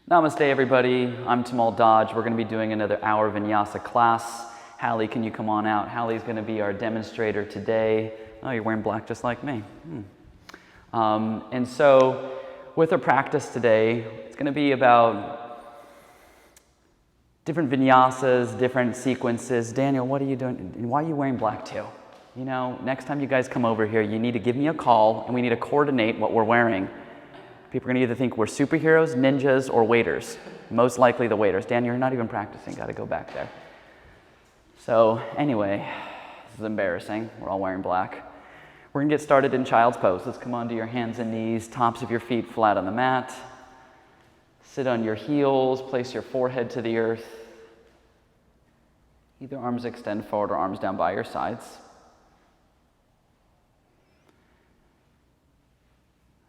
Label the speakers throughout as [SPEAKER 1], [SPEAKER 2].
[SPEAKER 1] Namaste, everybody. I'm Tamal. We're going to be doing another hour vinyasa class. Hallie, can you come on out? Hallie's going to be our demonstrator today. Oh, you're wearing black just like me. And so with our practice today, it's going to be about different vinyasas, different sequences. Daniel, what are you doing? And why are you wearing black too? You know, next time you guys come over here, you need to give me a call and we need to coordinate what we're wearing. People are going to either think we're superheroes, ninjas, or waiters. Most likely the waiters. Dan, you're not even practicing. Got to go back there. So anyway, this is embarrassing. We're all wearing black. We're going to get started in child's pose. Let's come onto your hands and knees, tops of your feet flat on the mat. Sit on your heels. Place your forehead to the earth. Either arms extend forward or arms down by your sides.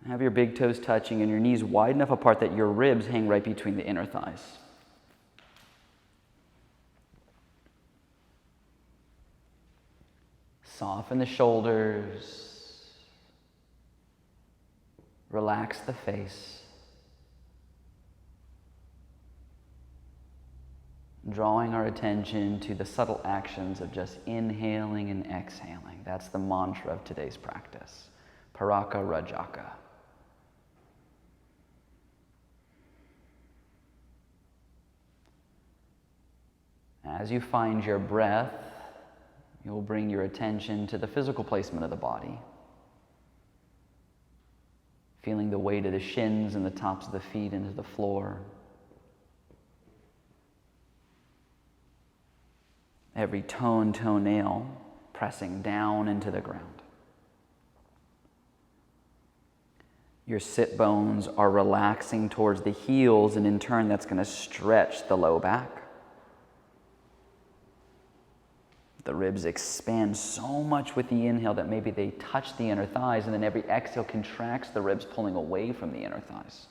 [SPEAKER 1] Have your big toes touching and your knees wide enough apart that your ribs hang right between the inner thighs. Soften the shoulders. Relax the face. Drawing our attention to the subtle actions of just inhaling and exhaling. That's the mantra of today's practice. Paraka Rajaka. As you find your breath, you'll bring your attention to the physical placement of the body. Feeling the weight of the shins and the tops of the feet into the floor. Every toenail pressing down into the ground. Your sit bones are relaxing towards the heels, and in turn that's going to stretch the low back. The ribs expand so much with the inhale that maybe they touch the inner thighs, and then every exhale contracts the ribs, pulling away from the inner thighs.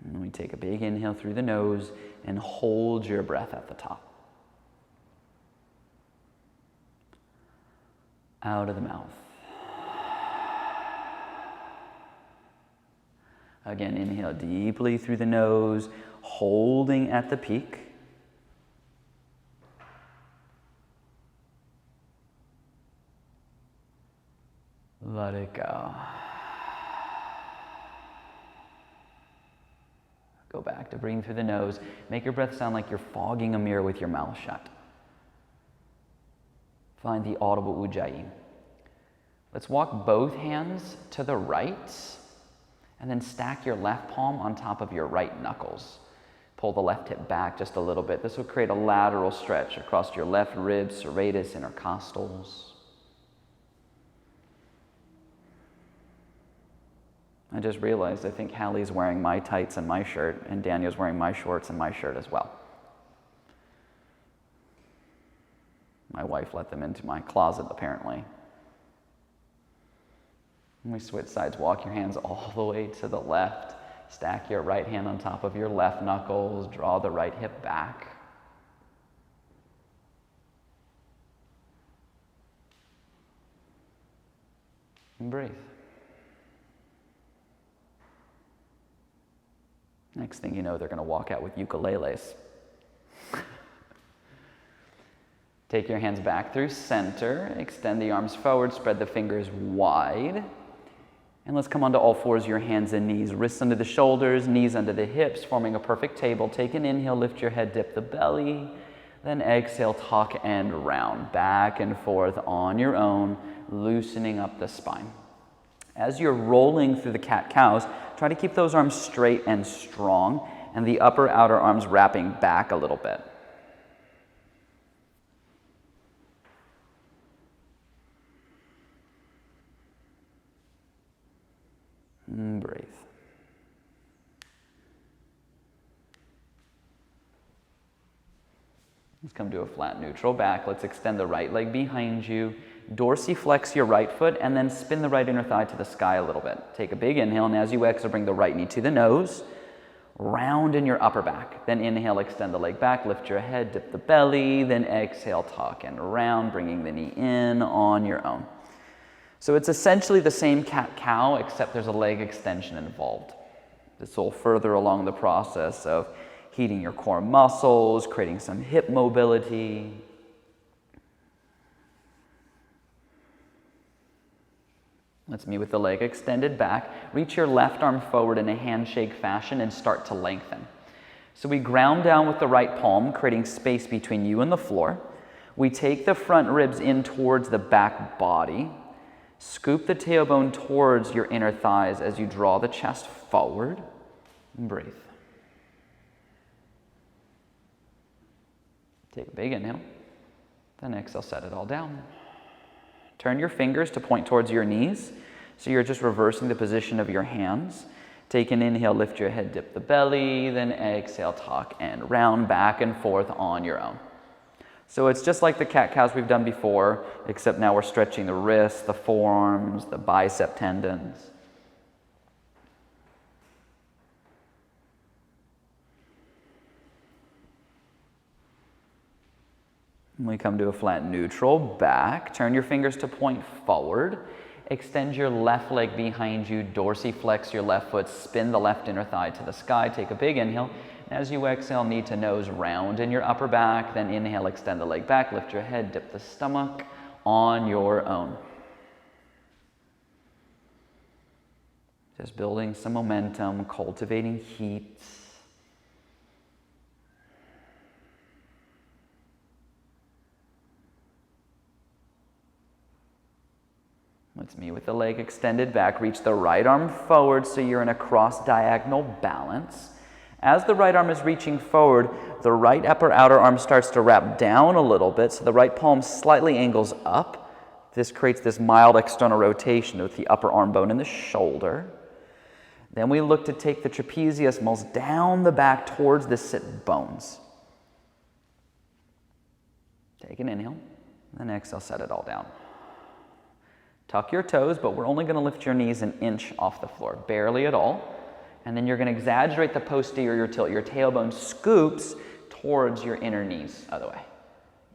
[SPEAKER 1] And we take a big inhale through the nose and hold your breath at the top. Out of the mouth. Again, inhale deeply through the nose, holding at the peak. Let it go. Go back to breathing through the nose. Make your breath sound like you're fogging a mirror with your mouth shut. Find the audible ujjayi. Let's walk both hands to the right and then stack your left palm on top of your right knuckles. Pull the left hip back just a little bit. This will create a lateral stretch across your left ribs, serratus, intercostals. I just realized I think Hallie's wearing my tights and my shirt, and Daniel's wearing my shorts and my shirt as well. My wife let them into my closet, apparently. When we switch sides, walk your hands all the way to the left. Stack your right hand on top of your left knuckles. Draw the right hip back. And breathe. Next thing you know, they're going to walk out with ukuleles. Take your hands back through center. Extend the arms forward. Spread the fingers wide. And let's come onto all fours, your hands and knees. Wrists under the shoulders, knees under the hips, forming a perfect table. Take an inhale, lift your head, dip the belly. Then exhale, tuck and round, back and forth on your own, loosening up the spine. As you're rolling through the cat-cows, try to keep those arms straight and strong, and the upper outer arms wrapping back a little bit. And breathe. Let's come to a flat neutral back. Let's extend the right leg behind you. Dorsiflex your right foot and then spin the right inner thigh to the sky a little bit. Take a big inhale, and as you exhale, bring the right knee to the nose. Round in your upper back. Then inhale, extend the leg back, lift your head, dip the belly. Then exhale, tuck and round, bringing the knee in on your own. So it's essentially the same cat-cow, except there's a leg extension involved. This will further along the process of heating your core muscles, creating some hip mobility. Let's meet with the leg extended back. Reach your left arm forward in a handshake fashion and start to lengthen. So we ground down with the right palm, creating space between you and the floor. We take the front ribs in towards the back body. Scoop the tailbone towards your inner thighs as you draw the chest forward. And breathe. Take a big inhale. Then exhale, set it all down. Turn your fingers to point towards your knees. So you're just reversing the position of your hands. Take an inhale, lift your head, dip the belly. Then exhale, tuck and round, back and forth on your own. So it's just like the cat-cows we've done before, except now we're stretching the wrists, the forearms, the bicep tendons. And we come to a flat neutral back. Turn your fingers to point forward. Extend your left leg behind you, dorsiflex your left foot, spin the left inner thigh to the sky. Take a big inhale. As you exhale, knee to nose, round in your upper back. Then inhale, extend the leg back, lift your head, dip the stomach on your own. Just building some momentum, cultivating heat. Let's meet with the leg extended back. Reach the right arm forward so you're in a cross diagonal balance. As the right arm is reaching forward, the right upper outer arm starts to wrap down a little bit, so the right palm slightly angles up. This creates this mild external rotation with the upper arm bone and the shoulder. Then we look to take the trapezius muscles down the back towards the sit bones. Take an inhale, then exhale, set it all down. Tuck your toes, but we're only going to lift your knees an inch off the floor, barely at all. And then you're going to exaggerate the posterior tilt. Your tailbone scoops towards your inner knees, other way.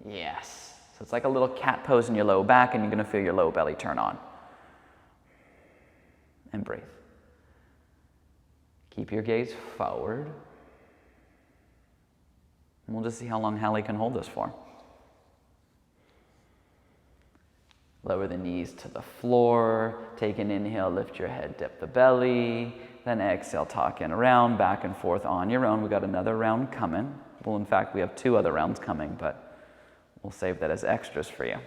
[SPEAKER 1] Yes. So it's like a little cat pose in your low back, and you're going to feel your low belly turn on. And breathe. Keep your gaze forward. And we'll just see how long Hallie can hold this for. Lower the knees to the floor. Take an inhale, lift your head, dip the belly. Then exhale, tuck in around, back and forth on your own. We got another round coming. Well, in fact, we have 2 other rounds coming, but we'll save that as extras for you.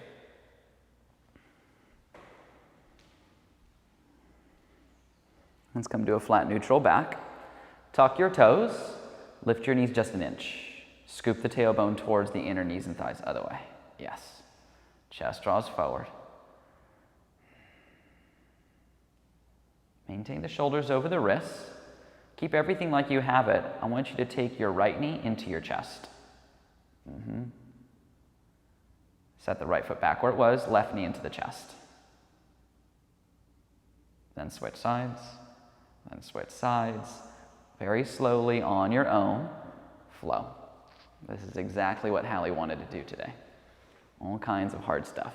[SPEAKER 1] Let's come to a flat neutral back. Tuck your toes. Lift your knees just an inch. Scoop the tailbone towards the inner knees and thighs, other way. Yes. Chest draws forward. Maintain the shoulders over the wrists. Keep everything like you have it. I want you to take your right knee into your chest. Set the right foot back where it was, left knee into the chest. Then switch sides, then switch sides. Very slowly on your own, flow. This is exactly what Hallie wanted to do today. All kinds of hard stuff.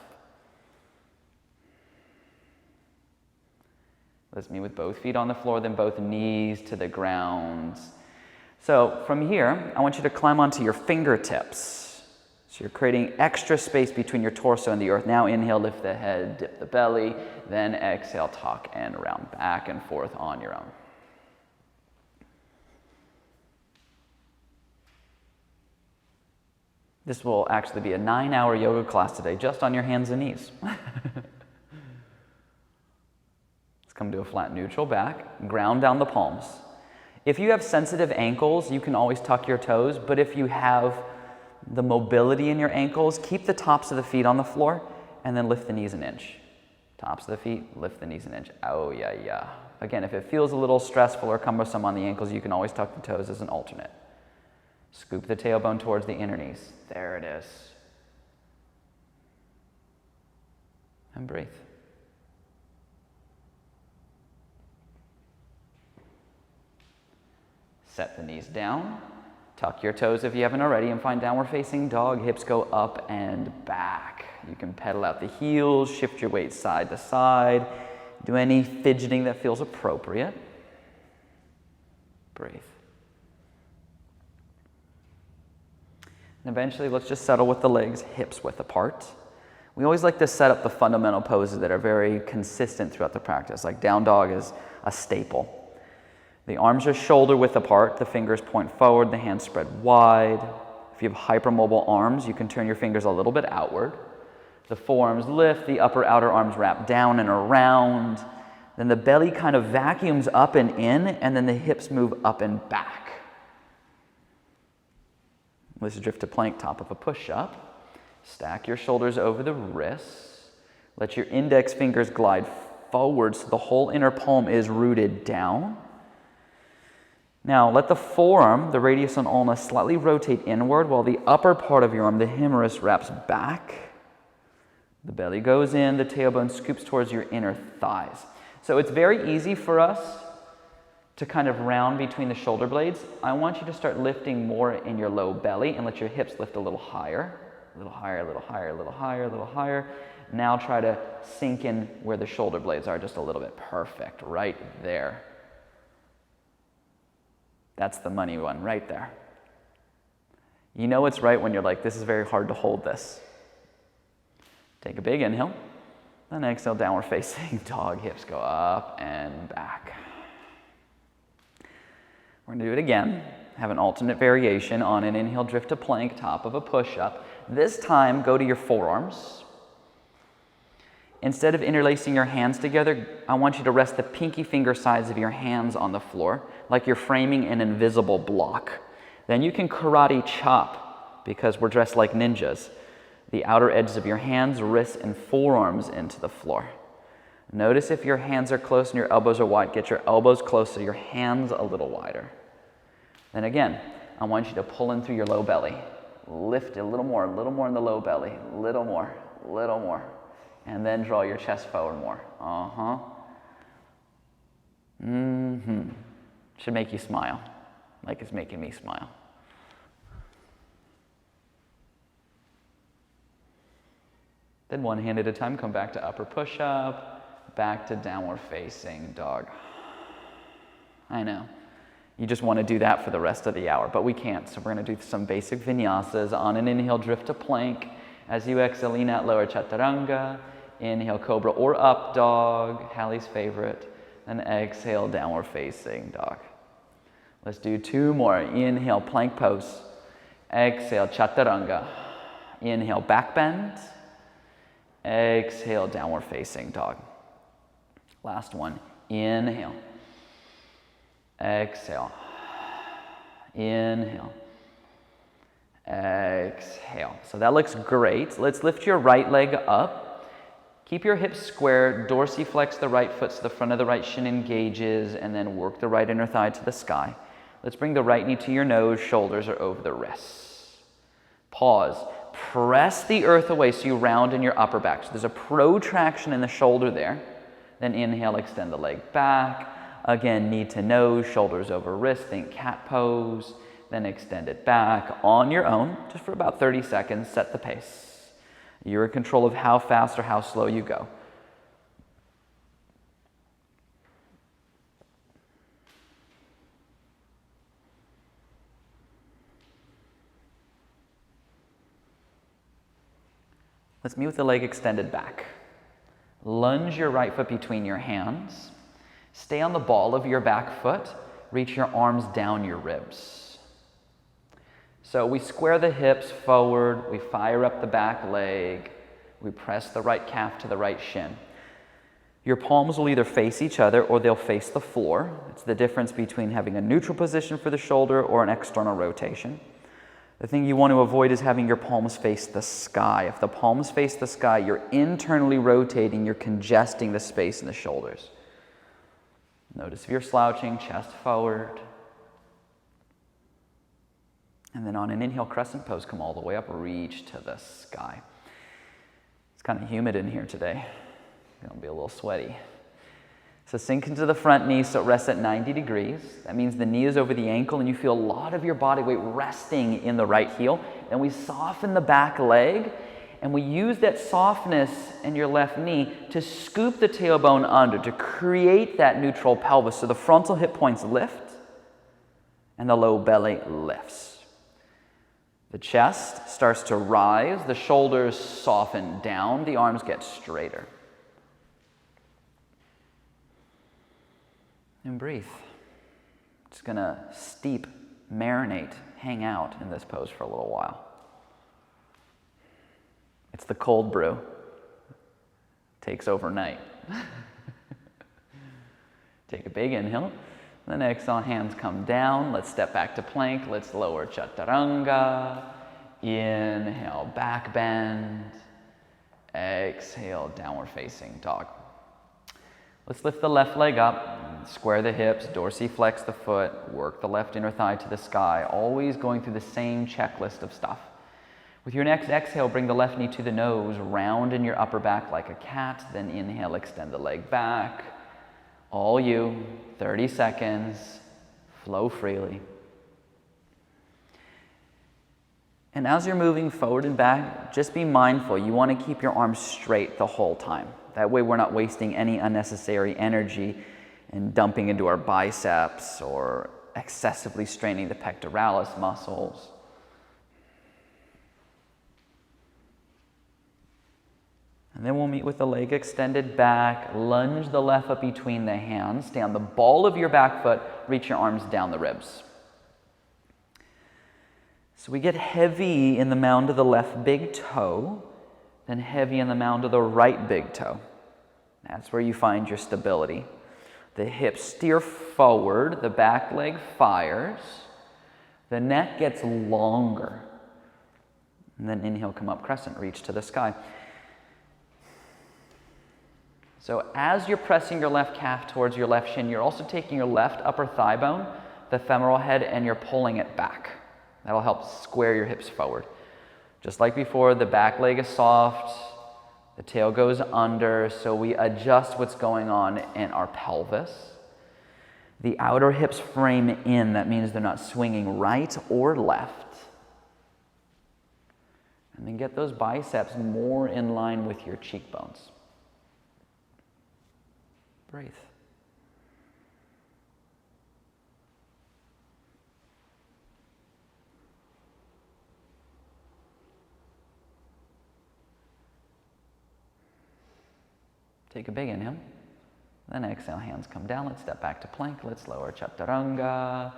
[SPEAKER 1] Let's meet with both feet on the floor, then both knees to the ground. So from here, I want you to climb onto your fingertips. So you're creating extra space between your torso and the earth. Now inhale, lift the head, dip the belly, then exhale, tuck and round, back and forth on your own. This will actually be a 9-hour yoga class today, just on your hands and knees. Let's come to a flat neutral back, ground down the palms. If you have sensitive ankles, you can always tuck your toes, but if you have the mobility in your ankles, keep the tops of the feet on the floor and then lift the knees an inch. Tops of the feet, lift the knees an inch. Oh, yeah, yeah. Again, if it feels a little stressful or cumbersome on the ankles, you can always tuck the toes as an alternate. Scoop the tailbone towards the inner knees. There it is. And breathe. Set the knees down. Tuck your toes if you haven't already and find downward facing dog. Hips go up and back. You can pedal out the heels, shift your weight side to side. Do any fidgeting that feels appropriate. Breathe. And eventually, let's just settle with the legs hips width apart. We always like to set up the fundamental poses that are very consistent throughout the practice, like down dog is a staple. The arms are shoulder width apart, the fingers point forward, the hands spread wide. If you have hypermobile arms, you can turn your fingers a little bit outward. The forearms lift, the upper outer arms wrap down and around. Then the belly kind of vacuums up and in, and then the hips move up and back. Let's drift to plank, top of a push-up. Stack your shoulders over the wrists. Let your index fingers glide forward so the whole inner palm is rooted down. Now, let the forearm, the radius and ulna, slightly rotate inward while the upper part of your arm, the humerus, wraps back. The belly goes in, the tailbone scoops towards your inner thighs. So it's very easy for us to kind of round between the shoulder blades. I want you to start lifting more in your low belly and let your hips lift a little higher. A little higher, a little higher, a little higher, a little higher. Now try to sink in where the shoulder blades are just a little bit. Perfect, right there. That's the money one, right there. You know it's right when you're like, this is very hard to hold this. Take a big inhale, then exhale, downward facing dog, hips go up and back. We're gonna do it again. Have an alternate variation on an inhale, drift to plank, top of a push-up. This time, go to your forearms. Instead of interlacing your hands together, I want you to rest the pinky finger sides of your hands on the floor, like you're framing an invisible block. Then you can karate chop, because we're dressed like ninjas, the outer edges of your hands, wrists, and forearms into the floor. Notice if your hands are close and your elbows are wide, get your elbows closer, your hands a little wider. Then again, I want you to pull in through your low belly. Lift a little more in the low belly, little more. And then draw your chest forward more. Should make you smile, like it's making me smile. Then one hand at a time, come back to upper push-up, back to downward facing dog. I know, you just want to do that for the rest of the hour, but we can't. So we're going to do some basic vinyasas. On an inhale, drift to plank. As you exhale, lean out, lower chaturanga. Inhale, cobra or up dog, Hallie's favorite. Then exhale, downward facing dog. Let's do 2 more. Inhale, plank pose. Exhale, chaturanga. Inhale, back bend. Exhale, downward facing dog. Last one. Inhale. Exhale. Inhale. Exhale. So that looks great. Let's lift your right leg up. Keep your hips square, dorsiflex the right foot so the front of the right shin engages, and then work the right inner thigh to the sky. Let's bring the right knee to your nose, shoulders are over the wrists. Pause. Press the earth away so you round in your upper back. So there's a protraction in the shoulder there. Then inhale, extend the leg back. Again, knee to nose, shoulders over wrist, think cat pose. Then extend it back on your own, just for about 30 seconds, set the pace. You're in control of how fast or how slow you go. Let's meet with the leg extended back. Lunge your right foot between your hands. Stay on the ball of your back foot. Reach your arms down your ribs. So we square the hips forward, we fire up the back leg, we press the right calf to the right shin. Your palms will either face each other or they'll face the floor. It's the difference between having a neutral position for the shoulder or an external rotation. The thing you want to avoid is having your palms face the sky. If the palms face the sky, you're internally rotating, you're congesting the space in the shoulders. Notice if you're slouching, chest forward. And then on an inhale, crescent pose, come all the way up, reach to the sky. It's kind of humid in here today. It's going to be a little sweaty. So sink into the front knee so it rests at 90 degrees. That means the knee is over the ankle and you feel a lot of your body weight resting in the right heel. Then we soften the back leg and we use that softness in your left knee to scoop the tailbone under, to create that neutral pelvis so the frontal hip points lift and the low belly lifts. The chest starts to rise, the shoulders soften down, the arms get straighter. And breathe. Just gonna steep, marinate, hang out in this pose for a little while. It's the cold brew. Takes overnight. Take a big inhale. Then exhale, hands come down. Let's step back to plank. Let's lower chaturanga. Inhale, back bend. Exhale, downward facing dog. Let's lift the left leg up, square the hips, dorsiflex the foot, work the left inner thigh to the sky, always going through the same checklist of stuff. With your next exhale, bring the left knee to the nose, round in your upper back like a cat, then inhale, extend the leg back. All you, 30 seconds, flow freely. And as you're moving forward and back, just be mindful, you want to keep your arms straight the whole time. That way we're not wasting any unnecessary energy and dumping into our biceps or excessively straining the pectoralis muscles. And then we'll meet with the leg extended back, lunge the left foot between the hands, stay on the ball of your back foot, reach your arms down the ribs. So we get heavy in the mound of the left big toe, then heavy in the mound of the right big toe. That's where you find your stability. The hips steer forward, the back leg fires, the neck gets longer. And then inhale, come up crescent, reach to the sky. So as you're pressing your left calf towards your left shin, you're also taking your left upper thigh bone, the femoral head, and you're pulling it back. That'll help square your hips forward. Just like before, the back leg is soft, the tail goes under, so we adjust what's going on in our pelvis. The outer hips frame in, that means they're not swinging right or left. And then get those biceps more in line with your cheekbones. Breathe. Take a big inhale. Then exhale, hands come down. Let's step back to plank. Let's lower chaturanga.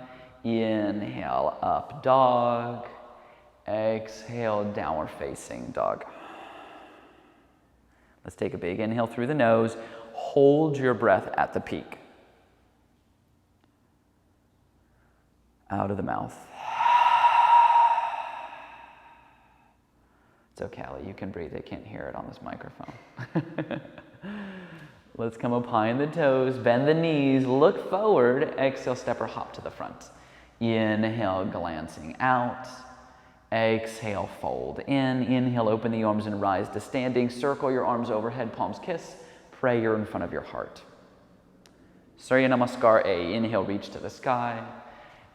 [SPEAKER 1] Inhale, up dog. Exhale, downward facing dog. Let's take a big inhale through the nose. Hold your breath at the peak. Out of the mouth. It's okay, Allie, you can breathe. They can't hear it on this microphone. Let's come up high in the toes, bend the knees, look forward, exhale, step or hop to the front. Inhale, glancing out. Exhale, fold in. Inhale, open the arms and rise to standing. Circle your arms overhead, palms kiss. Prayer in front of your heart. Surya Namaskar A. Inhale, reach to the sky.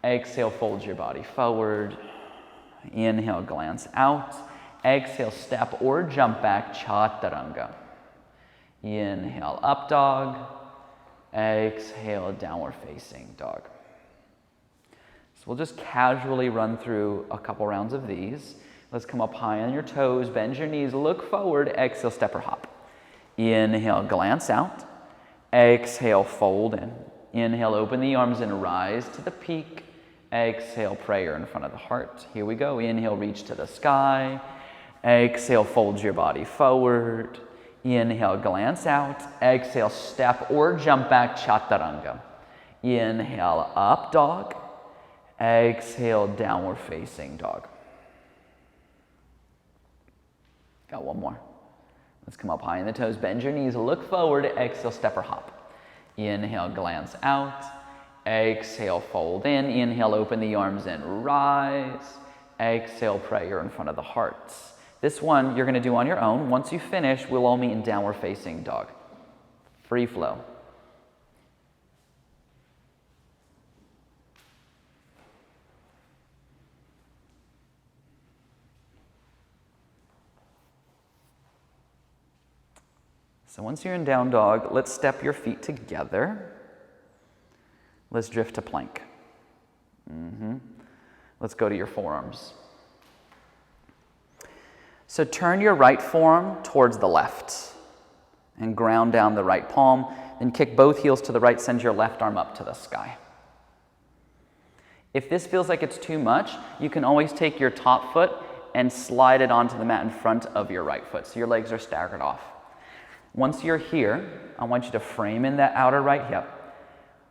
[SPEAKER 1] Exhale, fold your body forward. Inhale, glance out. Exhale, step or jump back, chaturanga. Inhale, up dog. Exhale, downward facing dog. So we'll just casually run through a couple rounds of these. Let's come up high on your toes, bend your knees, look forward, exhale, step or hop. Inhale, glance out. Exhale, fold in. Inhale, open the arms and rise to the peak. Exhale, prayer in front of the heart. Here we go. Inhale, reach to the sky. Exhale, fold your body forward. Inhale, glance out. Exhale, step or jump back, chaturanga. Inhale, up dog. Exhale, downward facing dog. Got one more. Let's come up high in the toes, bend your knees, look forward, exhale, step or hop. Inhale, glance out. Exhale, fold in. Inhale, open the arms and rise. Exhale, prayer in front of the heart. This one you're going to do on your own. Once you finish, we'll all meet in downward facing dog. Free flow. So once you're in down dog, let's step your feet together. Let's drift to plank. Let's go to your forearms. So turn your right forearm towards the left and ground down the right palm. Then kick both heels to the right, send your left arm up to the sky. If this feels like it's too much, you can always take your top foot and slide it onto the mat in front of your right foot so your legs are staggered off. Once you're here, I want you to frame in that outer right hip.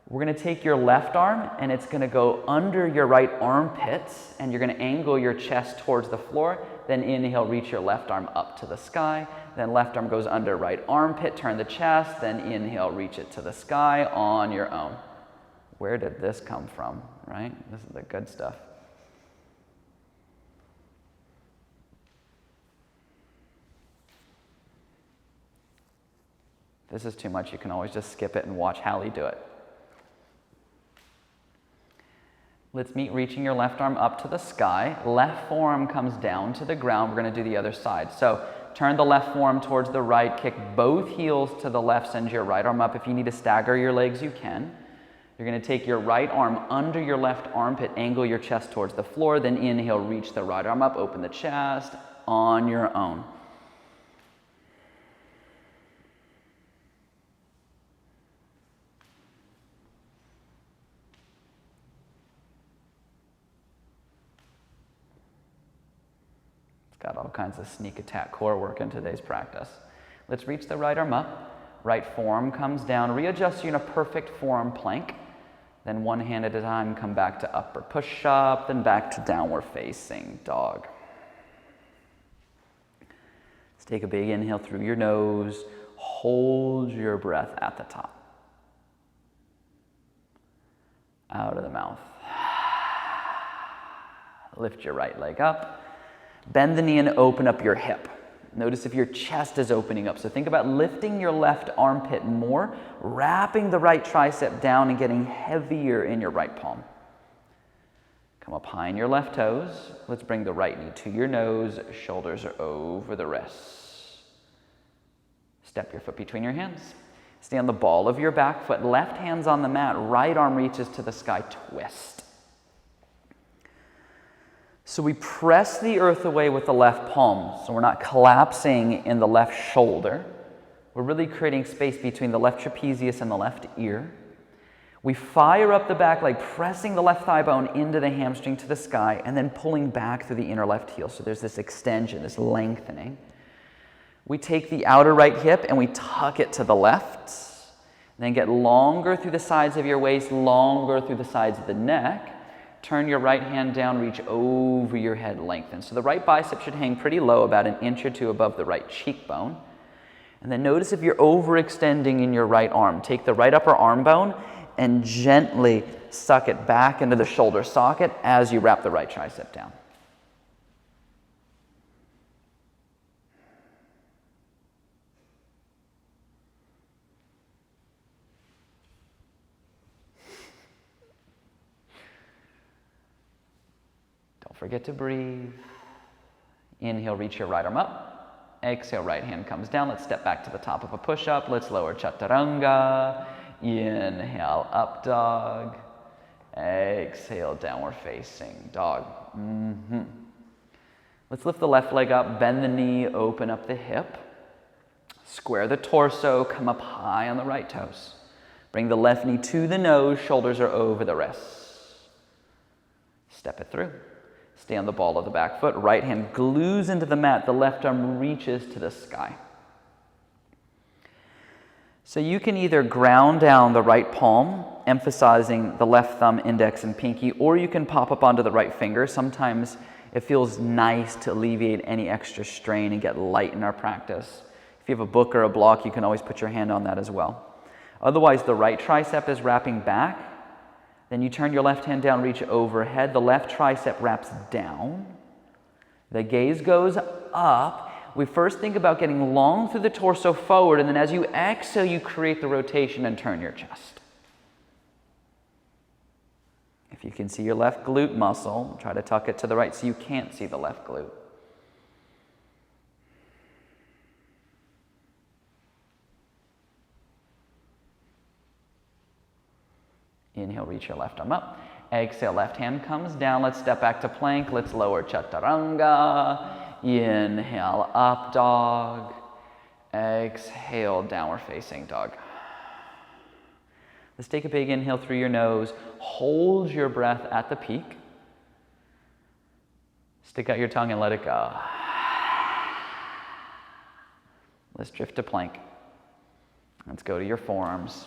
[SPEAKER 1] We're going to take your left arm and it's going to go under your right armpit and you're going to angle your chest towards the floor. Then inhale, reach your left arm up to the sky. Then left arm goes under right armpit, turn the chest. Then inhale, reach it to the sky on your own. Where did this come from, right? This is the good stuff. If this is too much, you can always just skip it and watch Hallie do it. Let's meet reaching your left arm up to the sky. Left forearm comes down to the ground. We're going to do the other side. So turn the left forearm towards the right. Kick both heels to the left. Send your right arm up. If you need to stagger your legs, you can. You're going to take your right arm under your left armpit. Angle your chest towards the floor. Then inhale, reach the right arm up. Open the chest on your own. Got all kinds of sneak attack core work in today's practice. Let's reach the right arm up. Right forearm comes down. Readjust you in a perfect forearm plank. Then one hand at a time, come back to upper push-up, then back to downward facing dog. Let's take a big inhale through your nose. Hold your breath at the top. Out of the mouth. Lift your right leg up. Bend the knee and open up your hip. Notice if your chest is opening up. So think about lifting your left armpit more, wrapping the right tricep down and getting heavier in your right palm. Come up high in your left toes. Let's bring the right knee to your nose. Shoulders are over the wrists. Step your foot between your hands. Stay on the ball of your back foot. Left hand's on the mat. Right arm reaches to the sky. Twist. So we press the earth away with the left palm. So we're not collapsing in the left shoulder. We're really creating space between the left trapezius and the left ear. We fire up the back leg, pressing the left thigh bone into the hamstring to the sky, and then pulling back through the inner left heel. So there's this extension, this lengthening. We take the outer right hip and we tuck it to the left. Then get longer through the sides of your waist, longer through the sides of the neck. Turn your right hand down, reach over your head, lengthen. So the right bicep should hang pretty low, about an inch or two above the right cheekbone. And then notice if you're overextending in your right arm. Take the right upper arm bone and gently suck it back into the shoulder socket as you wrap the right tricep down. Forget to breathe. Inhale, reach your right arm up. Exhale, right hand comes down. Let's step back to the top of a push-up. Let's lower chaturanga. Inhale, up dog. Exhale, downward facing dog. Let's lift the left leg up, bend the knee, open up the hip. Square the torso, come up high on the right toes. Bring the left knee to the nose, shoulders are over the wrists. Step it through. Stay on the ball of the back foot. Right hand glues into the mat. The left arm reaches to the sky. So you can either ground down the right palm, emphasizing the left thumb, index, and pinky, or you can pop up onto the right finger. Sometimes it feels nice to alleviate any extra strain and get light in our practice. If you have a book or a block, you can always put your hand on that as well. Otherwise, the right tricep is wrapping back. Then you turn your left hand down, reach overhead. The left tricep wraps down. The gaze goes up. We first think about getting long through the torso forward, and then as you exhale, you create the rotation and turn your chest. If you can see your left glute muscle, try to tuck it to the right so you can't see the left glute. Inhale, reach your left arm up. Exhale, left hand comes down. Let's step back to plank. Let's lower chaturanga. Inhale, up dog. Exhale, downward facing dog. Let's take a big inhale through your nose. Hold your breath at the peak. Stick out your tongue and let it go. Let's drift to plank. Let's go to your forearms.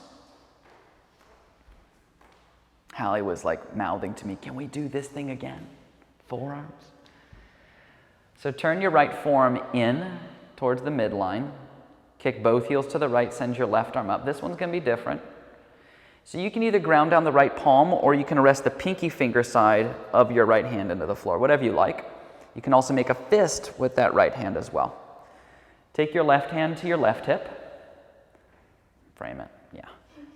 [SPEAKER 1] Hallie was like mouthing to me, can we do this thing again? Forearms. So turn your right forearm in towards the midline. Kick both heels to the right, send your left arm up. This one's going to be different. So you can either ground down the right palm or you can rest the pinky finger side of your right hand into the floor, whatever you like. You can also make a fist with that right hand as well. Take your left hand to your left hip. Frame it, yeah.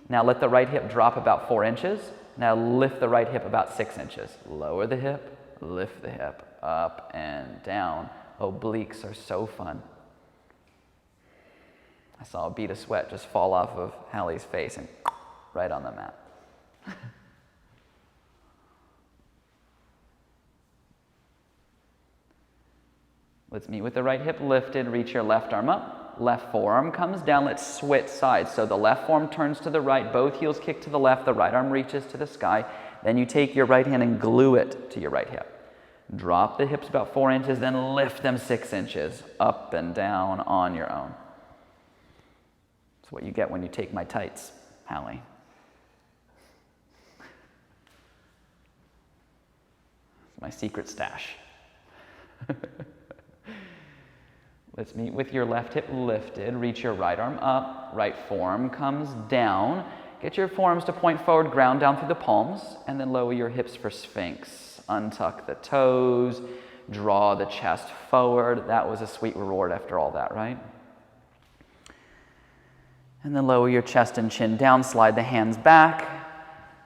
[SPEAKER 1] Now let the right hip drop about 4 inches. Now lift the right hip about 6 inches. Lower the hip, lift the hip, up and down. Obliques are so fun. I saw a bead of sweat just fall off of Hallie's face and right on the mat. Let's meet with the right hip lifted, reach your left arm up. Left forearm comes down, let's switch sides. So the left forearm turns to the right, both heels kick to the left, the right arm reaches to the sky. Then you take your right hand and glue it to your right hip. Drop the hips about 4 inches, then lift them 6 inches, up and down on your own. That's what you get when you take my tights, Hallie. It's my secret stash. Let's meet with your left hip lifted, reach your right arm up, right forearm comes down. Get your forearms to point forward, ground down through the palms, and then lower your hips for Sphinx. Untuck the toes, draw the chest forward. That was a sweet reward after all that, right? And then lower your chest and chin down, slide the hands back.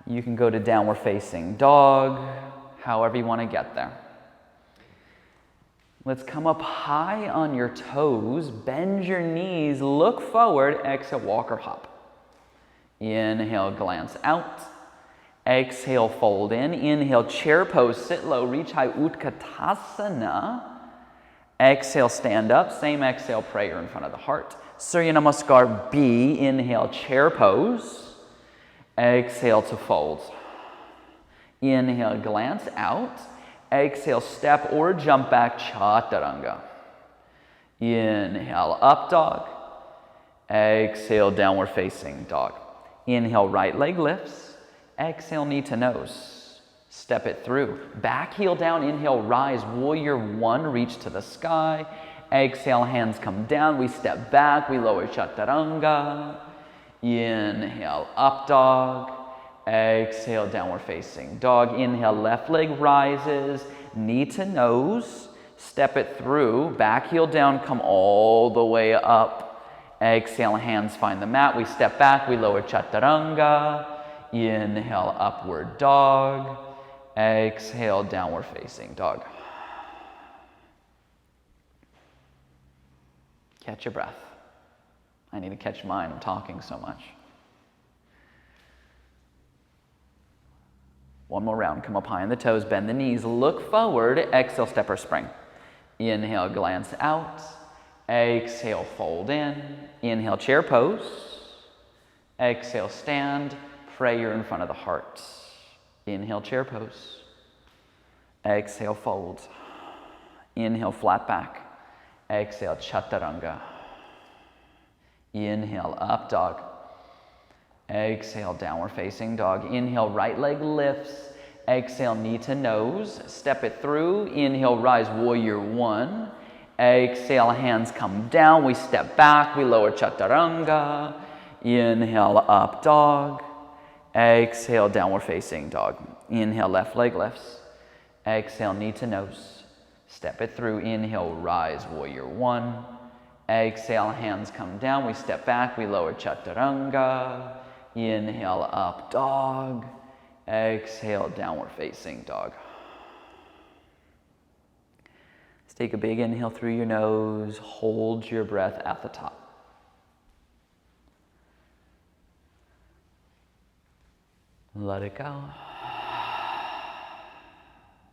[SPEAKER 1] You can go to downward facing dog, however you want to get there. Let's come up high on your toes, bend your knees, look forward, exhale, walk or hop. Inhale, glance out. Exhale, fold in. Inhale, chair pose, sit low, reach high, Utkatasana. Exhale, stand up. Same exhale, prayer in front of the heart. Surya Namaskar B. Inhale, chair pose. Exhale to fold. Inhale, glance out. Exhale, step or jump back, chaturanga. Inhale, up dog. Exhale, downward facing dog. Inhale, right leg lifts. Exhale, knee to nose. Step it through. Back heel down, inhale, rise. Warrior one, reach to the sky. Exhale, hands come down. We step back, we lower chaturanga. Inhale, up dog. Exhale, downward facing dog. Inhale, left leg rises, knee to nose. Step it through, back heel down, come all the way up. Exhale, hands find the mat. We step back, we lower chaturanga. Inhale, upward dog. Exhale, downward facing dog. Catch your breath. I need to catch mine, I'm talking so much. One more round, come up high on the toes, bend the knees, look forward, exhale, step or spring. Inhale, glance out. Exhale, fold in. Inhale, chair pose. Exhale, stand, prayer in front of the heart. Inhale, chair pose. Exhale, fold. Inhale, flat back. Exhale, chaturanga. Inhale, up dog. Exhale, downward facing dog. Inhale, right leg lifts. Exhale, knee to nose. Step it through. Inhale, rise, warrior one. Exhale, hands come down. We step back. We lower chaturanga. Inhale, up dog. Exhale, downward facing dog. Inhale, left leg lifts. Exhale, knee to nose. Step it through. Inhale, rise, warrior one. Exhale, hands come down. We step back. We lower chaturanga. Inhale, up dog. Exhale, downward facing dog. Let's take a big inhale through your nose. Hold your breath at the top. Let it go.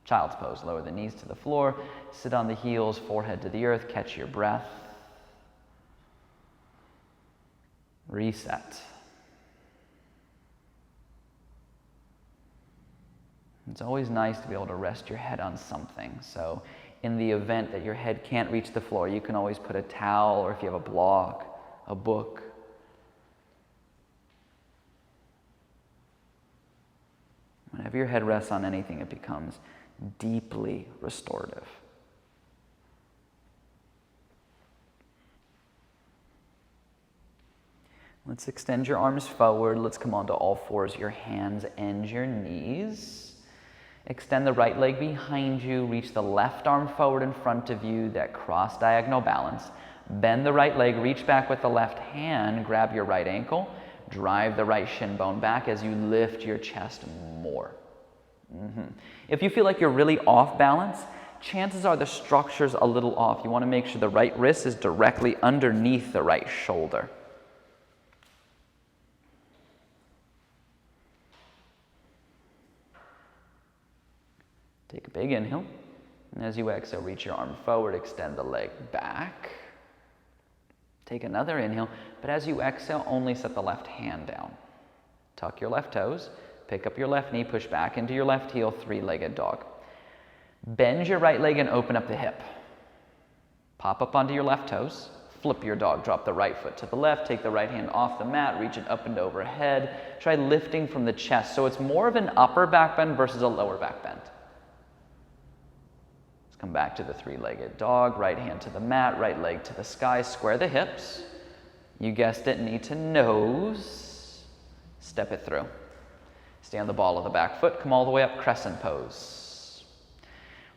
[SPEAKER 1] Child's pose. Lower the knees to the floor. Sit on the heels, forehead to the earth. Catch your breath. Reset. It's always nice to be able to rest your head on something. So in the event that your head can't reach the floor, you can always put a towel, or if you have a block, a book. Whenever your head rests on anything, it becomes deeply restorative. Let's extend your arms forward. Let's come onto all fours, your hands and your knees. Extend the right leg behind you. Reach the left arm forward in front of you, that cross diagonal balance. Bend the right leg, reach back with the left hand, grab your right ankle, drive the right shin bone back as you lift your chest more. If you feel like you're really off balance, chances are the structure's a little off. You want to make sure the right wrist is directly underneath the right shoulder. Take a big inhale, and as you exhale, reach your arm forward, extend the leg back. Take another inhale, but as you exhale, only set the left hand down. Tuck your left toes, pick up your left knee, push back into your left heel, three-legged dog. Bend your right leg and open up the hip. Pop up onto your left toes, flip your dog, drop the right foot to the left, take the right hand off the mat, reach it up and overhead. Try lifting from the chest, so it's more of an upper back bend versus a lower back bend. Come back to the three-legged dog, right hand to the mat, right leg to the sky, square the hips. You guessed it, knee to nose. Step it through. Stay on the ball of the back foot, come all the way up, crescent pose.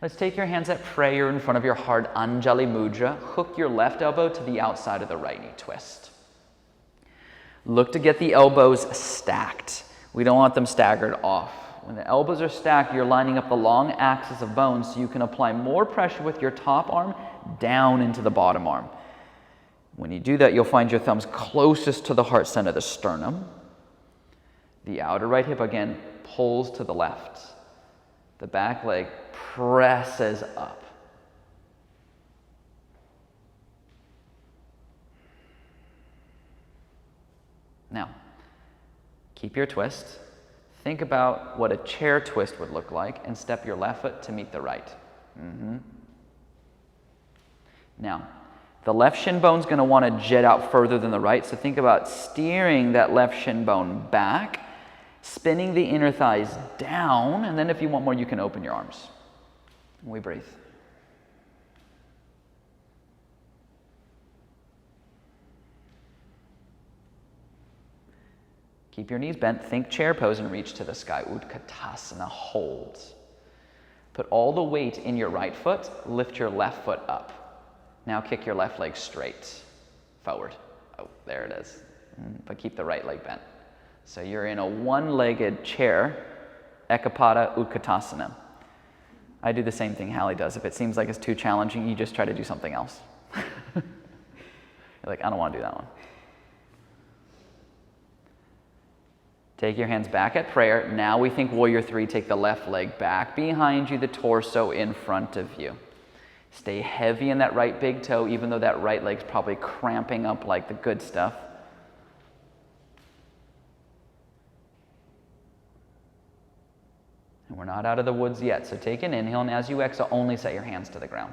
[SPEAKER 1] Let's take your hands at prayer in front of your heart, Anjali Mudra. Hook your left elbow to the outside of the right knee, twist. Look to get the elbows stacked. We don't want them staggered off. When the elbows are stacked, you're lining up the long axis of bones so you can apply more pressure with your top arm down into the bottom arm. When you do that, you'll find your thumbs closest to the heart center, the sternum. The outer right hip, again, pulls to the left. The back leg presses up. Now, keep your twist. Think about what a chair twist would look like and step your left foot to meet the right. Now, the left shin bone's going to want to jet out further than the right, so think about steering that left shin bone back, spinning the inner thighs down, and then if you want more, you can open your arms. We breathe. Keep your knees bent, think chair pose, and reach to the sky. Utkatasana, hold. Put all the weight in your right foot, lift your left foot up. Now kick your left leg straight, forward. Oh, there it is. But keep the right leg bent. So you're in a one-legged chair, Ekapada Utkatasana. I do the same thing Hallie does. If it seems like it's too challenging, you just try to do something else. You're like, I don't want to do that one. Take your hands back at prayer. Now we think warrior three. Take the left leg back behind you, the torso in front of you. Stay heavy in that right big toe, even though that right leg's probably cramping up like the good stuff. We're not out of the woods yet. So take an inhale, and as you exhale, only set your hands to the ground.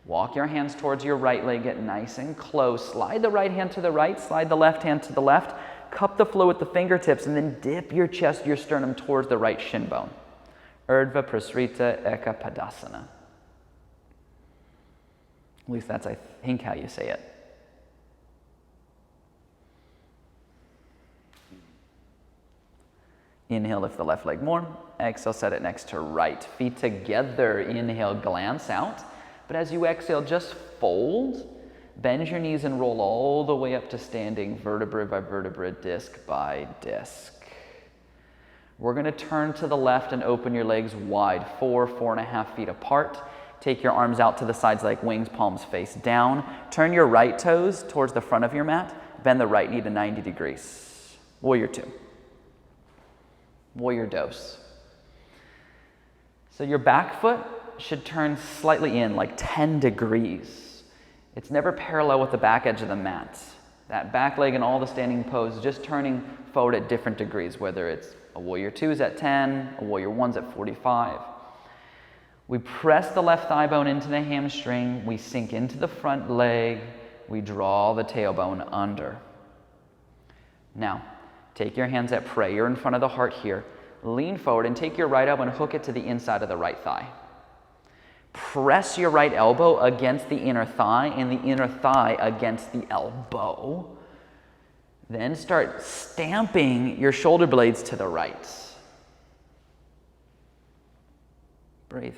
[SPEAKER 1] Walk your hands towards your right leg, get nice and close. Slide the right hand to the right, slide the left hand to the left. Cup the floor with the fingertips, and then dip your chest, your sternum towards the right shin bone. Urdhva Prasrita Eka Padasana. At least that's, I think, how you say it. Inhale, lift the left leg more. Exhale, set it next to right. Feet together. Inhale, glance out. But as you exhale, just fold. Bend your knees and roll all the way up to standing, vertebra by vertebra, disc by disc. We're going to turn to the left and open your legs wide, 4.5 feet apart. Take your arms out to the sides like wings, palms face down. Turn your right toes towards the front of your mat. Bend the right knee to 90 degrees. Warrior two. Warrior dose. So your back foot should turn slightly in, like 10 degrees. It's never parallel with the back edge of the mat. That back leg in all the standing poses just turning forward at different degrees, whether it's a warrior two is at 10, a warrior one's at 45. We press the left thigh bone into the hamstring, we sink into the front leg, we draw the tailbone under. Now, take your hands at prayer in front of the heart here. Lean forward and take your right elbow and hook it to the inside of the right thigh. Press your right elbow against the inner thigh and the inner thigh against the elbow. Then start stamping your shoulder blades to the right. Breathe.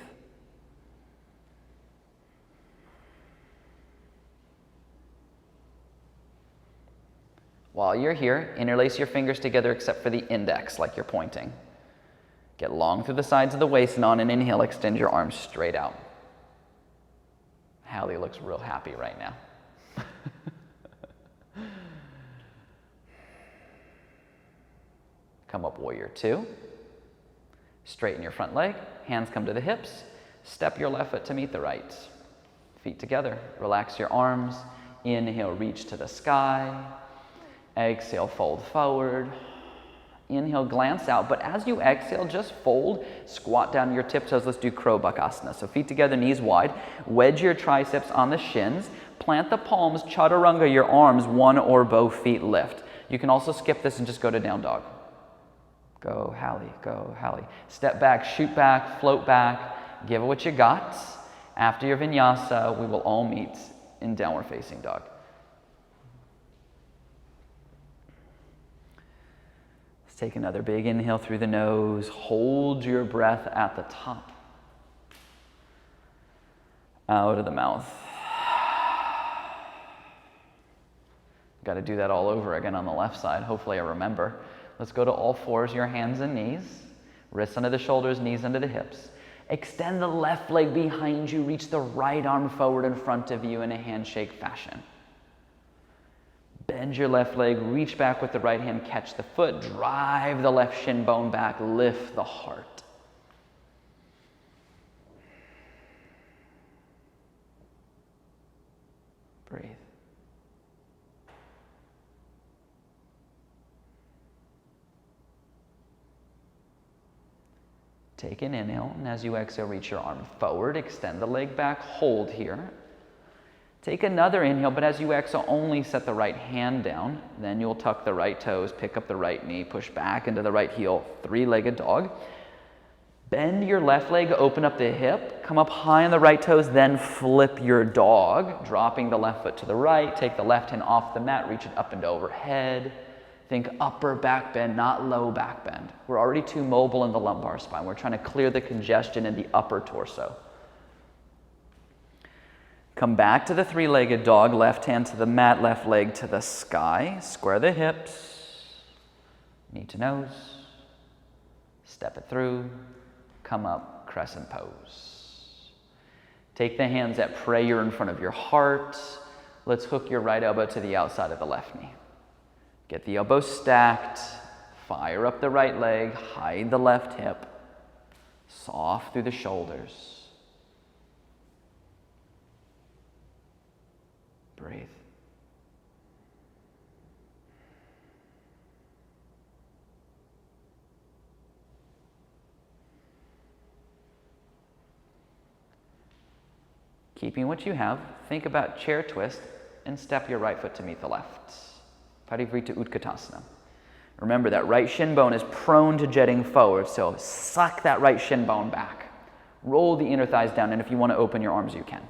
[SPEAKER 1] While you're here, interlace your fingers together except for the index, like you're pointing. Get long through the sides of the waist, and on an inhale, extend your arms straight out. Hallie looks real happy right now. Come up, warrior two. Straighten your front leg, hands come to the hips. Step your left foot to meet the right. Feet together, relax your arms. Inhale, reach to the sky. Exhale, fold forward. Inhale, glance out, but as you exhale, just fold, squat down your tiptoes. Let's do crow bakasana. So feet together, knees wide. Wedge your triceps on the shins. Plant the palms, chaturanga, your arms, one or both feet lift. You can also skip this and just go to down dog. Go, Hallie, go, Hallie. Step back, shoot back, float back, give it what you got. After your vinyasa, we will all meet in downward facing dog. Let's take another big inhale through the nose. Hold your breath at the top. Out of the mouth. Got to do that all over again on the left side. Hopefully I remember. Let's go to all fours, your hands and knees. Wrists under the shoulders, knees under the hips. Extend the left leg behind you. Reach the right arm forward in front of you in a handshake fashion. Bend your left leg, reach back with the right hand, catch the foot, drive the left shin bone back, lift the heart. Breathe. Take an inhale, and as you exhale, reach your arm forward, extend the leg back, hold here. Take another inhale, but as you exhale, only set the right hand down. Then you'll tuck the right toes, pick up the right knee, push back into the right heel, three-legged dog. Bend your left leg, open up the hip, come up high on the right toes, then flip your dog, dropping the left foot to the right. Take the left hand off the mat, reach it up and overhead. Think upper back bend, not low back bend. We're already too mobile in the lumbar spine. We're trying to clear the congestion in the upper torso. Come back to the three-legged dog, left hand to the mat, left leg to the sky. Square the hips, knee to nose, step it through, come up, crescent pose. Take the hands at prayer in front of your heart. Let's hook your right elbow to the outside of the left knee. Get the elbow stacked, fire up the right leg, hide the left hip, soft through the shoulders. Breathe. Keeping what you have, think about chair twist and step your right foot to meet the left. Parivrita Utkatasana. Remember that right shin bone is prone to jetting forward, so suck that right shin bone back. Roll the inner thighs down, and if you want to open your arms, you can.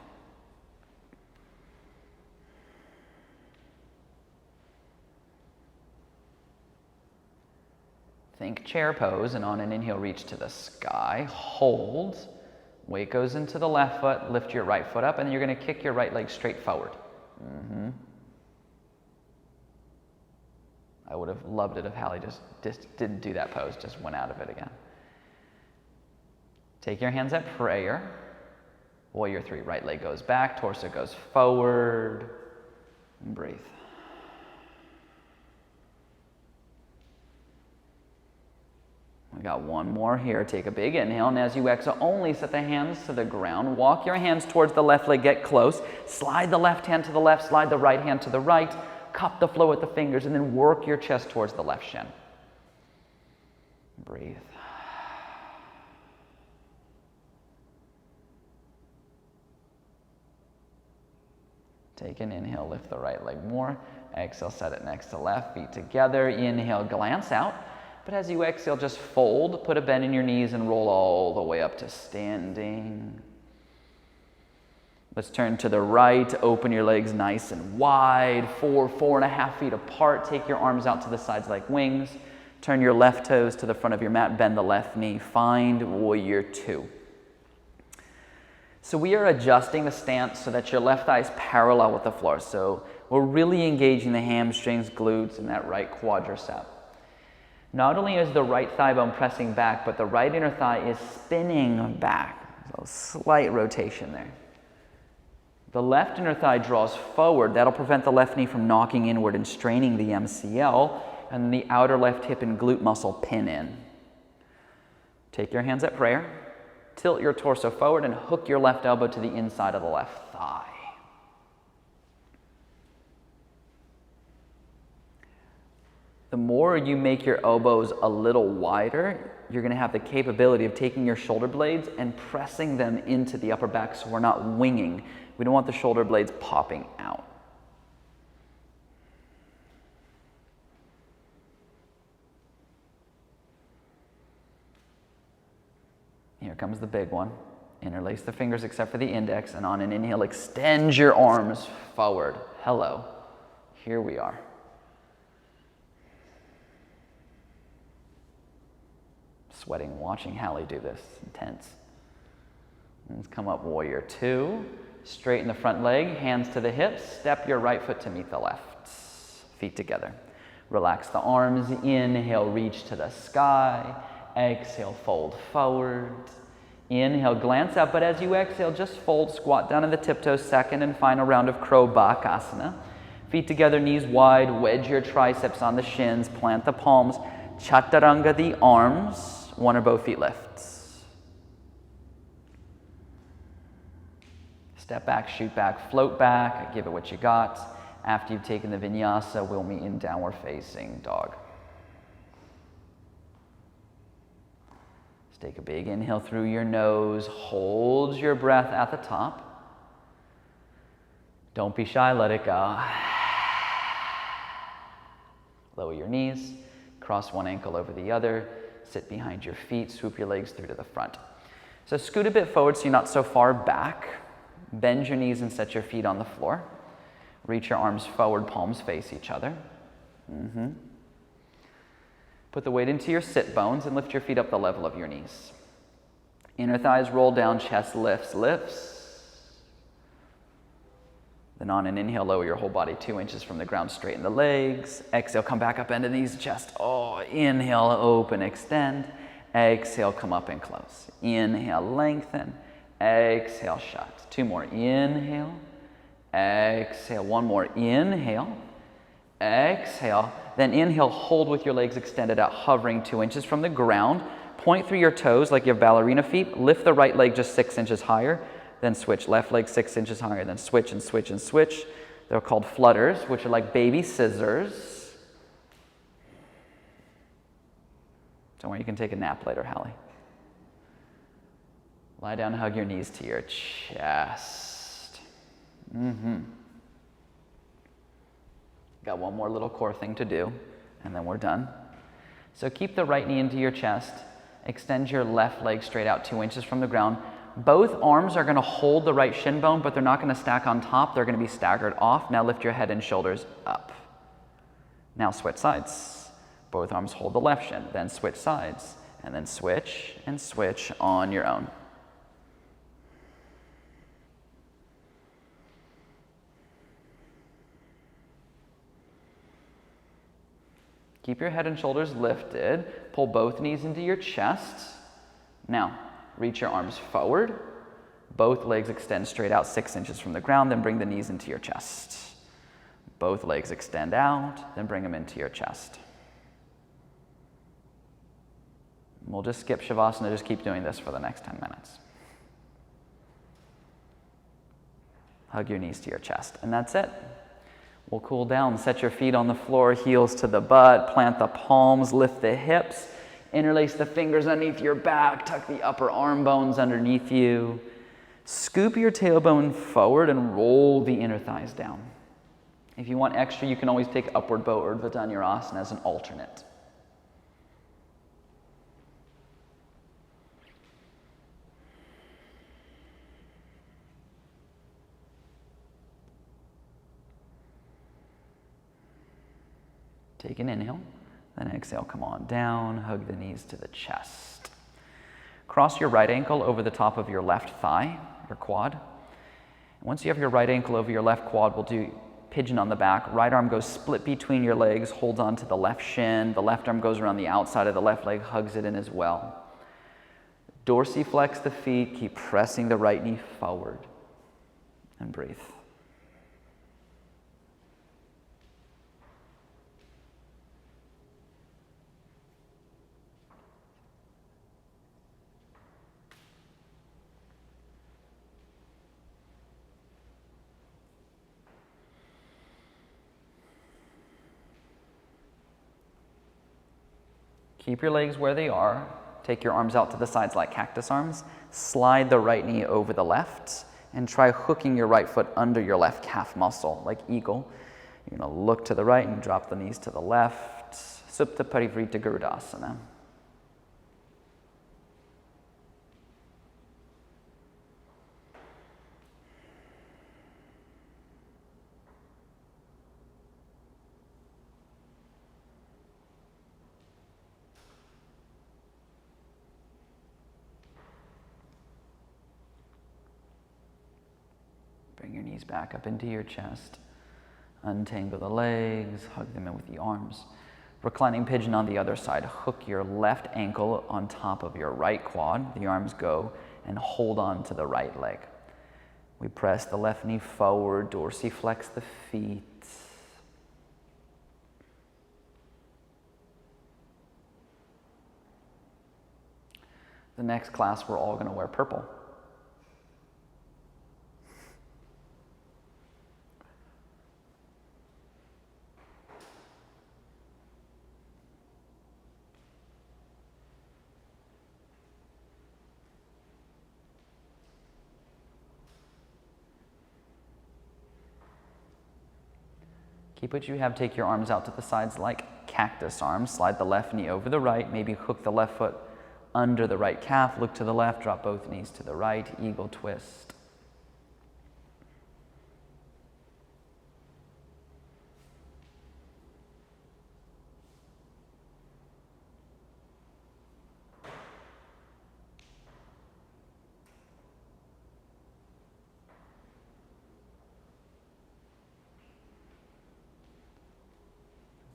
[SPEAKER 1] Think chair pose, and on an inhale, reach to the sky. Hold. Weight goes into the left foot. Lift your right foot up, and then you're going to kick your right leg straight forward. I would have loved it if Hallie just didn't do that pose, just went out of it again. Take your hands at prayer. Warrior 3. Right leg goes back, torso goes forward. And breathe. We got one more here. Take a big inhale, and as you exhale, only set the hands to the ground. Walk your hands towards the left leg, get close. Slide the left hand to the left, slide the right hand to the right. Cup the floor with the fingers, and then work your chest towards the left shin. Breathe. Take an inhale, lift the right leg more. Exhale, set it next to left, feet together. Inhale, glance out. But as you exhale, just fold, put a bend in your knees, and roll all the way up to standing. Let's turn to the right, open your legs nice and wide, 4.5 feet apart. Take your arms out to the sides like wings. Turn your left toes to the front of your mat, bend the left knee. Find Warrior 2. So we are adjusting the stance so that your left thigh is parallel with the floor. So we're really engaging the hamstrings, glutes, and that right quadricep. Not only is the right thigh bone pressing back, but the right inner thigh is spinning back. So slight rotation there. The left inner thigh draws forward. That'll prevent the left knee from knocking inward and straining the MCL. And the outer left hip and glute muscle pin in. Take your hands at prayer. Tilt your torso forward and hook your left elbow to the inside of the left thigh. The more you make your elbows a little wider, you're going to have the capability of taking your shoulder blades and pressing them into the upper back so we're not winging. We don't want the shoulder blades popping out. Here comes the big one. Interlace the fingers except for the index, and on an inhale, extend your arms forward. Hello. Here we are. Sweating watching Hallie do this. Intense. Let's come up, Warrior 2. Straighten the front leg, hands to the hips. Step your right foot to meet the left. Feet together. Relax the arms. Inhale, reach to the sky. Exhale, fold forward. Inhale, glance up, but as you exhale, just fold, squat down in the tiptoes. Second and final round of Crow Bakasana. Feet together, knees wide. Wedge your triceps on the shins. Plant the palms. Chaturanga the arms. One or both feet lifts. Step back, shoot back, float back. Give it what you got. After you've taken the vinyasa, we'll meet in downward facing dog. Let's take a big inhale through your nose. Hold your breath at the top. Don't be shy, let it go. Lower your knees. Cross one ankle over the other. Sit behind your feet. Swoop your legs through to the front. So scoot a bit forward so you're not so far back. Bend your knees and set your feet on the floor. Reach your arms forward, palms face each other. Put the weight into your sit bones and lift your feet up the level of your knees. Inner thighs roll down, chest lifts, lifts. Then on an inhale, lower your whole body 2 inches from the ground, straighten the legs. Exhale, come back up, bend the knees, chest. Oh, inhale, open, extend. Exhale, come up and close. Inhale, lengthen. Exhale, shut. 2 more. Inhale. Exhale. 1 more. Inhale. Exhale. Then inhale, hold with your legs extended out, hovering 2 inches from the ground. Point through your toes like you have ballerina feet. Lift the right leg just 6 inches higher. Then switch. Left leg 6 inches higher. Then switch and switch and switch. They're called flutters, which are like baby scissors. Don't worry, you can take a nap later, Hallie. Lie down and hug your knees to your chest. Got one more little core thing to do, and then we're done. So keep the right knee into your chest. Extend your left leg straight out 2 inches from the ground. Both arms are going to hold the right shin bone, but they're not going to stack on top. They're going to be staggered off. Now lift your head and shoulders up. Now switch sides. Both arms hold the left shin, then switch sides, and then switch and switch on your own. Keep your head and shoulders lifted. Pull both knees into your chest. Now, reach your arms forward. Both legs extend straight out 6 inches from the ground, then bring the knees into your chest. Both legs extend out, then bring them into your chest. We'll just skip Shavasana, just keep doing this for the next 10 minutes. Hug your knees to your chest, and that's it. We'll cool down, set your feet on the floor, heels to the butt, plant the palms, lift the hips, interlace the fingers underneath your back, tuck the upper arm bones underneath you. Scoop your tailbone forward and roll the inner thighs down. If you want extra, you can always take upward bow Urdhva Dhanurasana as an alternate. Take an inhale, then exhale, come on down, hug the knees to the chest. Cross your right ankle over the top of your left thigh, your quad. Once you have your right ankle over your left quad, we'll do pigeon on the back. Right arm goes split between your legs, holds on to the left shin. The left arm goes around the outside of the left leg, hugs it in as well. Dorsiflex the feet, keep pressing the right knee forward, and breathe. Keep your legs where they are. Take your arms out to the sides like cactus arms. Slide the right knee over the left and try hooking your right foot under your left calf muscle like eagle. You're going to look to the right and drop the knees to the left. Supta Parivrita Garudasana. Bring your knees back up into your chest. Untangle the legs, hug them in with the arms. Reclining pigeon on the other side. Hook your left ankle on top of your right quad. The arms go and hold on to the right leg. We press the left knee forward, dorsiflex the feet. The next class, we're all going to wear purple. Keep what you have, take your arms out to the sides like cactus arms. Slide the left knee over the right, maybe hook the left foot under the right calf. Look to the left, drop both knees to the right, eagle twist.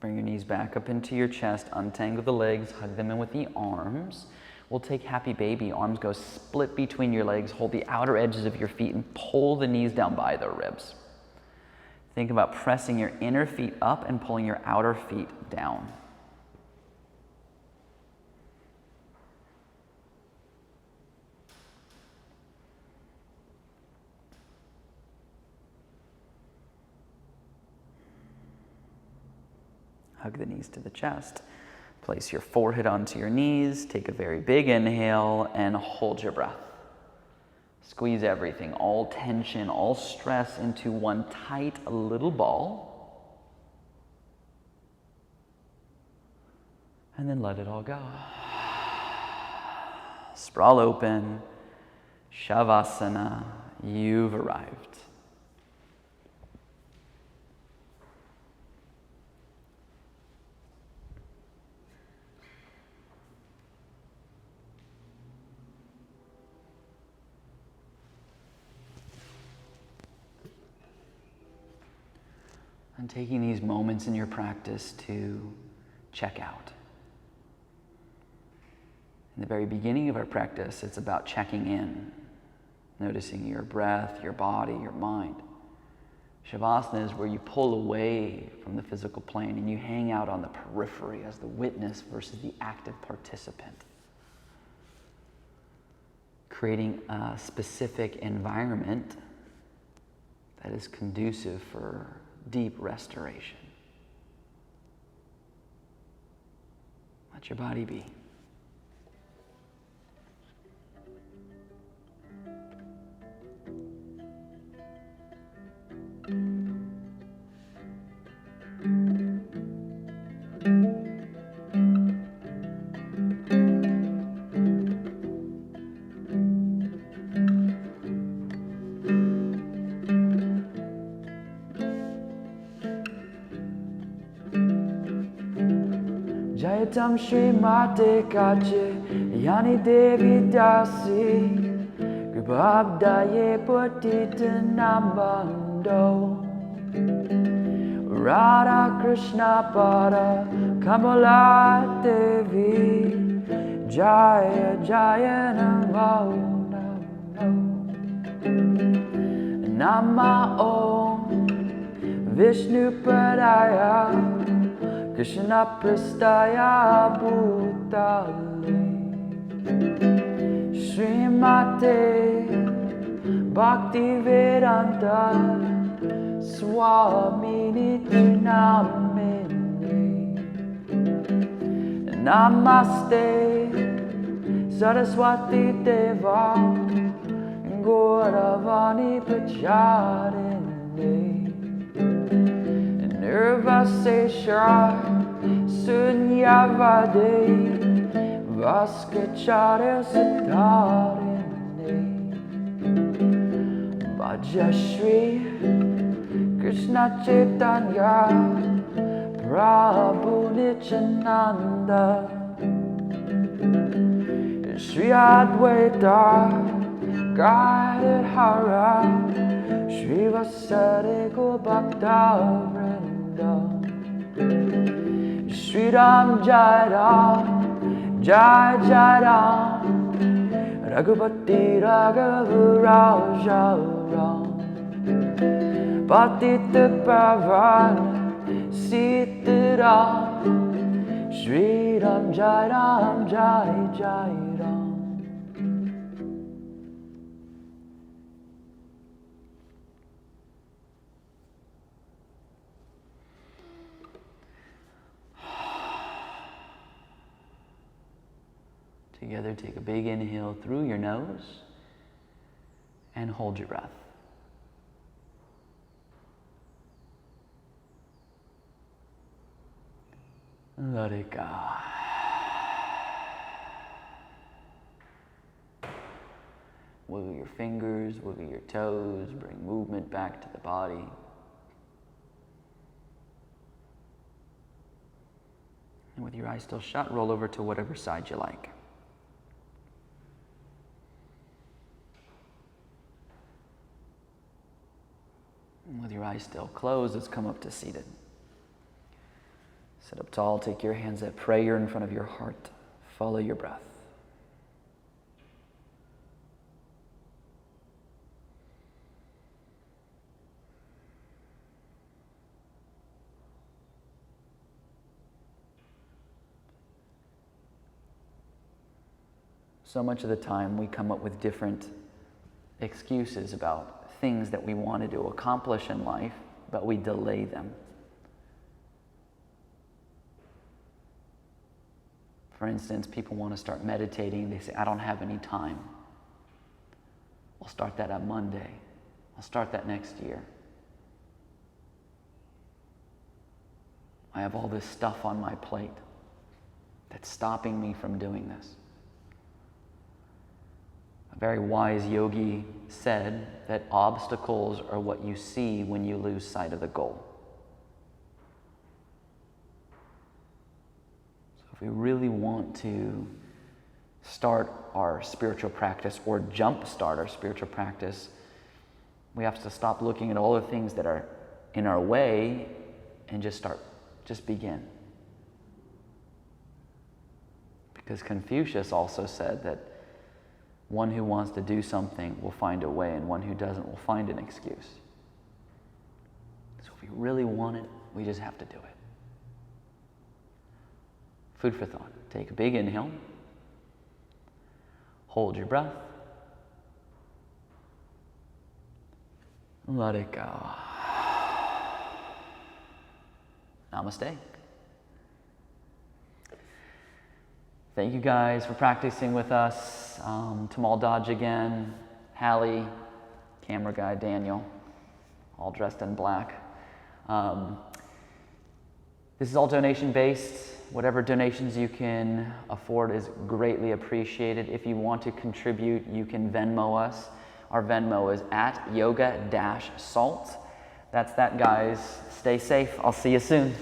[SPEAKER 1] Bring your knees back up into your chest, untangle the legs, hug them in with the arms. We'll take happy baby. Arms go split between your legs, hold the outer edges of your feet and pull the knees down by the ribs. Think about pressing your inner feet up and pulling your outer feet down. Hug the knees to the chest. Place your forehead onto your knees. Take a very big inhale and hold your breath. Squeeze everything, all tension, all stress into one tight little ball. And then let it all go. Sprawl open, Shavasana, you've arrived. And taking these moments in your practice to check out. In the very beginning of our practice, it's about checking in, noticing your breath, your body, your mind. Shavasana is where you pull away from the physical plane and you hang out on the periphery as the witness versus the active participant, creating a specific environment that is conducive for deep restoration. Let your body be. Jayatam Shri Mate Kache Yani Devi Dasi Gribabdaye Putita Nambando Radha Krishna Pada Kamala Devi Jaya Jaya Namo Nama Om Vishnu Padaya Krishna Prastaya Bhutale Srimate Bhakti Vedanta Swamini Namine Namaste Saraswati Deva Gauravani Pracharini Nirvaseshara Sunyavade Vaskacharya Siddharine Bhajashri Krishna Chaitanya Prabhu Nityananda Shri Advaita Guided Hara Shri Vasari Gopakta Vrinda Shri Ram Jai Ram Jai Jai Ram Raghupati Raghavu Raja Ram Patita Pavan Sita Ram Shri Ram Jai Ram Jai Jai Ram. Together, take a big inhale through your nose and hold your breath. Let it go. Wiggle your fingers, wiggle your toes, bring movement back to the body. And with your eyes still shut, roll over to whatever side you like. And with your eyes still closed, let's come up to seated. Sit up tall, take your hands at prayer in front of your heart. Follow your breath. So much of the time we come up with different excuses about things that we wanted to accomplish in life, but we delay them. For instance, people want to start meditating. They say, I don't have any time. I'll start that on Monday. I'll start that next year. I have all this stuff on my plate that's stopping me from doing this. A very wise yogi said that obstacles are what you see when you lose sight of the goal. So if we really want to start our spiritual practice or jumpstart our spiritual practice, we have to stop looking at all the things that are in our way and just begin. Because Confucius also said that one who wants to do something will find a way, and one who doesn't will find an excuse. So if we really want it, we just have to do it. Food for thought. Take a big inhale. Hold your breath. Let it go. Namaste. Thank you guys for practicing with us. Tamal Dodge again, Hallie, camera guy Daniel, all dressed in black. This is all donation based. Whatever donations you can afford is greatly appreciated. If you want to contribute, you can Venmo us. Our Venmo is at yoga-salt. That's that, guys. Stay safe. I'll see you soon.